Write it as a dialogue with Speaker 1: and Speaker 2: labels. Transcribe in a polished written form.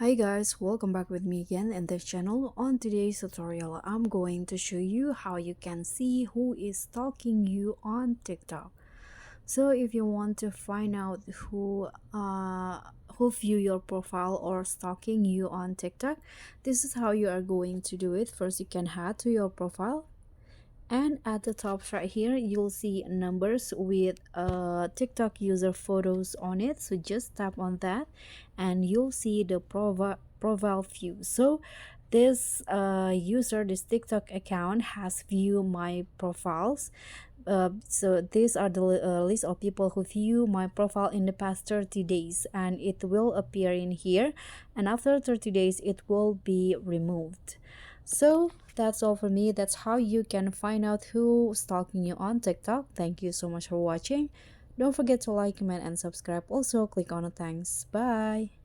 Speaker 1: Hi guys, welcome back with me again in this channel. On today's tutorial, I'm going to show you how you can see who is stalking you on TikTok. So if you want to find out who view your profile or stalking you on TikTok, this is how you are going to do it. First, you can head to your profile, and at the top right here you'll see numbers with TikTok user photos on it. So just tap on that and you'll see the profile view. So this this TikTok account has view my profiles. So these are the list of people who view my profile in the past 30 days, and it will appear in here, and after 30 days it will be removed. So that's all for me. That's how you can find out who's stalking you on TikTok. Thank you so much for watching. Don't forget to like, comment, and subscribe. Also, click on the thanks. Bye.